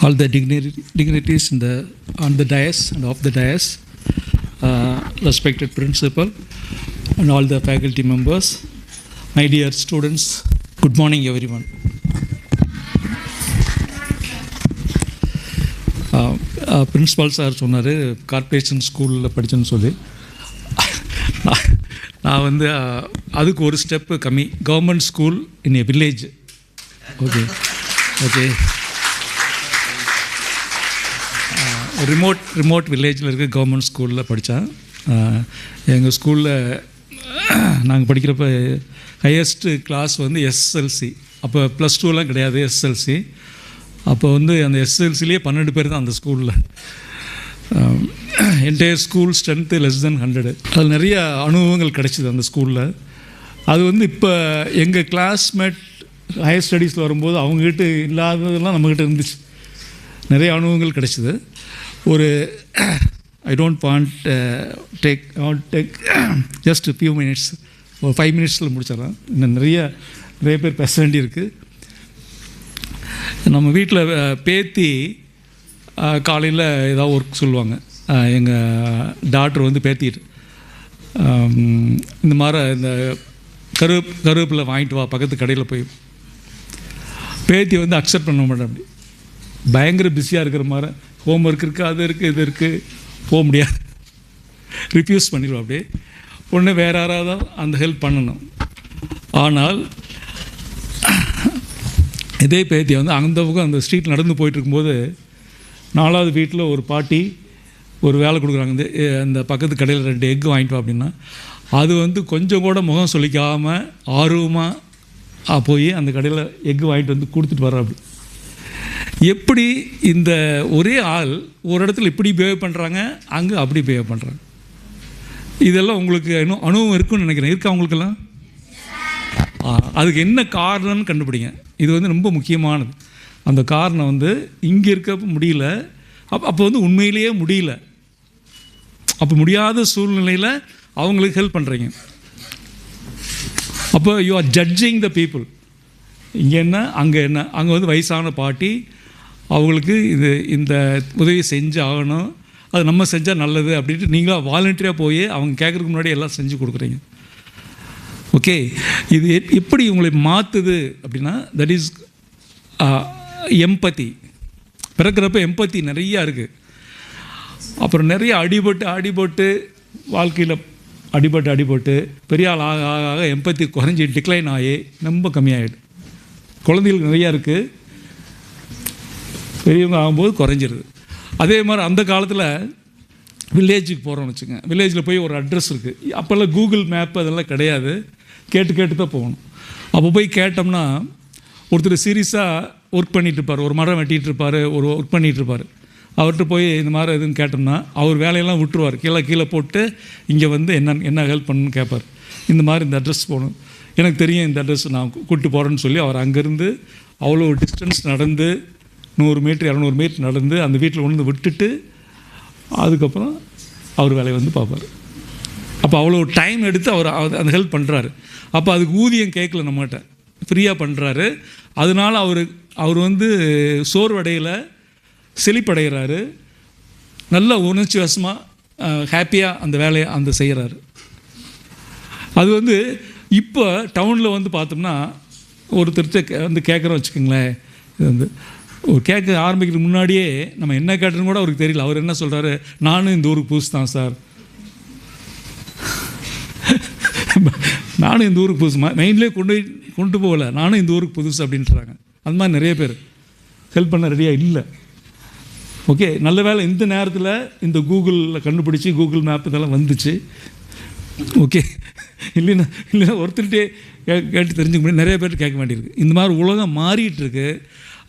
all the dignitaries on the dais and off the dais, respected principal and all the faculty members, my dear students, good morning everyone. Principal sir சொன்னார் corporation ஸ்கூலில் படித்தேன்னு சொல்லி. நான் வந்து அதுக்கு ஒரு step கம்மி, government school in A village. Okay okay remote வில்லேஜில் இருக்க கவர்மெண்ட் ஸ்கூலில் படித்தேன். எங்கள் ஸ்கூலில் நாங்கள் படிக்கிறப்ப ஹையஸ்ட்டு கிளாஸ் வந்து எஸ்எல்சி. அப்போ ப்ளஸ் டூலாம் கிடையாது, எஸ்எல்சி. அப்போ வந்து அந்த எஸ்எல்சிலேயே 12 பேர் தான் அந்த ஸ்கூலில். Entire school strength less than 100. அதில் நிறைய அனுபவங்கள் கிடைச்சிது அந்த ஸ்கூலில். அது வந்து இப்போ எங்கள் கிளாஸ்மேட் ஹையர் ஸ்டடீஸில் வரும்போது அவங்ககிட்ட இல்லாததெல்லாம் நம்மக்கிட்ட இருந்துச்சு. நிறைய அனுபவங்கள் கிடைச்சிது. ஒரு I don't want take just few minutes, ஒரு 5 மினிட்ஸில் முடிச்சிடறேன். இன்னும் நிறைய பேர் பேச வேண்டியிருக்கு. நம்ம வீட்டில் பேத்தி காலையில் ஏதாவது ஒர்க் சொல்லுவாங்க. எங்கள் டாக்டர் வந்து பேத்திட்டு இந்த மாதிரி இந்த கருவேப்பிலை வாங்கிட்டு வா பக்கத்து கடையில் போய். பேத்தி வந்து அக்செப்ட் பண்ண மாட்டேன். அப்படி பயங்கர பிஸியாக இருக்கிற மாதிரி, ஹோம் ஒர்க் இருக்குது, அது இருக்குது, இது இருக்குது, போக முடியாது, ரிஃப்யூஸ் பண்ணிடுவோம். அப்படியே ஒன்று வேறு யாராவது அந்த ஹெல்ப் பண்ணணும். ஆனால் இதே பேத்தியை வந்து அந்த பக்கம் அந்த ஸ்ட்ரீட் நடந்து போயிட்டுருக்கும்போது 4வது வீட்டில் ஒரு பாட்டி ஒரு வேலை கொடுக்குறாங்க. இந்த பக்கத்து கடையில் 2 எக் வாங்கிட்டு வா அப்படின்னா, அது வந்து கொஞ்சம் கூட முகம் சொல்லிக்காமல் ஆர்வமாக போய் அந்த கடையில் எக் வாங்கிட்டு வந்து கொடுத்துட்டு வர்ற. அப்படி எப்படி இந்த ஒரே ஆள் ஒரு இடத்துல இப்படி பிஹேவ் பண்ணுறாங்க, அங்கே அப்படி பிஹேவ் பண்ணுறாங்க. இதெல்லாம் உங்களுக்கு இன்னும் அனுபவம் இருக்குன்னு நினைக்கிறேன். இருக்கா உங்களுக்கெல்லாம்? அதுக்கு என்ன காரணம்னு கண்டுபிடிங்க. இது வந்து ரொம்ப முக்கியமானது. அந்த காரணம் வந்து இங்கே இருக்க முடியல, அப்போ வந்து உண்மையிலேயே முடியல. அப்போ முடியாத சூழ்நிலையில் அவங்களுக்கு ஹெல்ப் பண்ணுறீங்க. அப்போ you are judging the people. இங்கே என்ன அங்கே என்ன. அங்கே வந்து வயசான பாட்டி, அவங்களுக்கு இந்த உதவி செஞ்சு ஆகணும், அது நம்ம செஞ்சால் நல்லது அப்படின்ட்டு நீங்களாக வாலண்டியராக போய் அவங்க கேட்குறதுக்கு முன்னாடி எல்லாம் செஞ்சு கொடுக்குறீங்க. ஓகே, இது எப்படி உங்களை மாற்றுது அப்படின்னா, தட் இஸ் எம்பத்தி. பிறக்கிறப்ப எம்பத்தி நிறையா இருக்குது. அப்புறம் நிறைய அடிபட்டு வாழ்க்கையில் அடிபட்டு பெரிய ஆள் ஆக ஆக எம்பத்தி குறைஞ்சி டிக்ளைன் ஆகி ரொம்ப கம்மியாகிடும். குழந்தைகளுக்கு நிறையா இருக்குது, பெரியவங்க ஆகும்போது குறைஞ்சிருது. அதே மாதிரி அந்த காலத்தில் வில்லேஜுக்கு போகிறோம்னு வச்சுங்க. வில்லேஜில் போய் ஒரு அட்ரஸ் இருக்குது. அப்போல்லாம் கூகுள் மேப் அதெல்லாம் கிடையாது, கேட்டு தான் போகணும். அப்போ போய் கேட்டோம்னா ஒருத்தர் சீரியஸாக ஒர்க் பண்ணிகிட்ருப்பார், ஒரு மரம் வெட்டிகிட்டு இருப்பார், ஒரு ஒர்க் பண்ணிகிட்ருப்பார். அவர்கிட்ட போய் இந்த மாதிரி எதுவும் கேட்டோம்னா அவர் வேலையெல்லாம் விட்டுருவார், கீழே போட்டு இங்கே வந்து என்ன ஹெல்ப் பண்ணணும்னு கேட்பார். இந்த மாதிரி இந்த அட்ரஸ் போகணும், எனக்கு தெரியும் இந்த அட்ரஸ் நான் கூப்பிட்டு போகிறேன்னு சொல்லி அவர் அங்கேருந்து அவ்வளோ டிஸ்டன்ஸ் நடந்து 100 மீட்டர் 200 மீட்டர் நடந்து அந்த வீட்டில் கொண்டு வந்து விட்டுட்டு அதுக்கப்புறம் அவர் வேலையை வந்து பார்ப்பார். அப்போ அவ்வளோ டைம் எடுத்து அவர் அந்த ஹெல்ப் பண்ணுறாரு. அப்போ அதுக்கு ஊதியம் கேட்கல, நம்மகிட்ட ஃப்ரீயாக பண்ணுறாரு. அதனால் அவர் வந்து சோர்வடையில் செழிப்படைகிறாரு, நல்ல உணர்ச்சி வசமாக ஹாப்பியாக அந்த வேலையை செய்கிறாரு. அது வந்து இப்போ டவுனில் வந்து பார்த்தோம்னா ஒருத்தர்கிட்ட வந்து கேட்குறோம் வச்சுக்கோங்களேன். இது வந்து ஒரு கேட்க ஆரம்பிக்கிறதுக்கு முன்னாடியே நம்ம என்ன கேட்டோன்னு கூட அவருக்கு தெரியல. அவர் என்ன சொல்கிறாரு, நானும் இந்த ஊருக்கு புதுசு தான் சார், நானும் இந்த ஊருக்கு புதுசு, மெயின்லேயே கொண்டு போகல, நானும் இந்த ஊருக்கு புதுசு அப்படின்றாங்க. அந்த மாதிரி நிறைய பேர் ஹெல்ப் பண்ண ரெடியாக இல்லை. ஓகே, நல்ல வேலை இந்த நேரத்தில் இந்த கூகுளில் கண்டுபிடிச்சி கூகுள் மேப் இதெல்லாம் வந்துச்சு. ஓகே, இல்லைன்னா ஒருத்தர்கிட்டே கேட்டு தெரிஞ்சுக்க முடியும், நிறைய பேர் கேட்க வேண்டியிருக்கு. இந்த மாதிரி உலகம் மாறிட்டுருக்கு.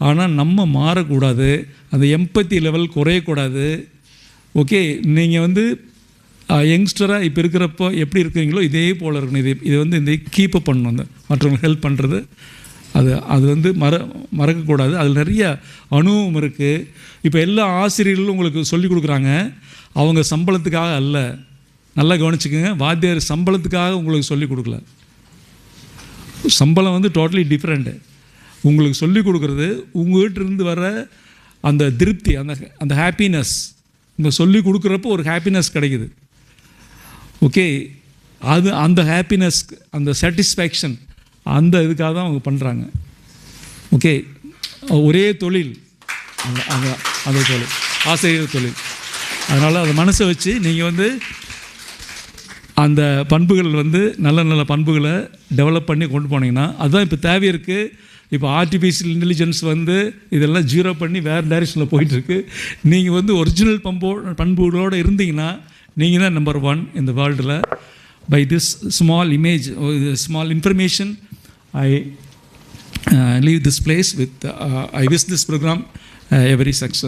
ஆனால் நம்ம மாறக்கூடாது, அந்த எம்பத்தி லெவல் குறையக்கூடாது. ஓகே, நீங்கள் வந்து யங்ஸ்டராக இப்போ இருக்கிறப்போ எப்படி இருக்கிறீங்களோ இதே போல் இருக்கணும். இது வந்து இந்த கீப்பப் பண்ணணும். அந்த மற்றவங்களுக்கு ஹெல்ப் பண்ணுறது அது வந்து மறக்கக்கூடாது. அதில் நிறைய அனுபவம் இருக்குது. இப்போ எல்லா ஆசிரியர்களும் உங்களுக்கு சொல்லிக் கொடுக்குறாங்க, அவங்க சம்பளத்துக்காக அல்ல. நல்லா கவனிச்சுக்கோங்க, வாத்தியார் சம்பளத்துக்காக உங்களுக்கு சொல்லிக் கொடுக்கல. சம்பளம் வந்து டோட்டலி டிஃப்ரெண்ட்டு. உங்களுக்கு சொல்லிக் கொடுக்குறது உங்கள்கிட்ட இருந்து வர அந்த திருப்தி, அந்த ஹாப்பினஸ், இந்த சொல்லி கொடுக்குறப்போ ஒரு ஹாப்பினஸ் கிடைக்குது. ஓகே, அந்த ஹாப்பினஸ், அந்த சாட்டிஸ்ஃபேக்ஷன், அந்த இதுக்காக தான் அவங்க பண்ணுறாங்க. ஓகே, ஒரே தொழில், அந்த தொழில் ஆசிரியர் தொழில். அதனால் அதை மனசை வச்சு நீங்கள் அந்த பண்புகள் நல்ல நல்ல பண்புகளை டெவலப் பண்ணி கொண்டு போனீங்கன்னா அதுதான் இப்போ தேவை இருக்குது. இப்போ ஆர்டிஃபிஷியல் இன்டெலிஜென்ஸ் இதெல்லாம் ஜீரோ பண்ணி வேறு டைரெக்ஷனில் போயிட்டுருக்கு. நீங்கள் ஒரிஜினல் பண்புகளோடு இருந்தீங்கன்னா நீங்கள் தான் நம்பர் 1 இந்த வேர்ல்டில். By this small image, small information, I leave this place with I wish this program every success.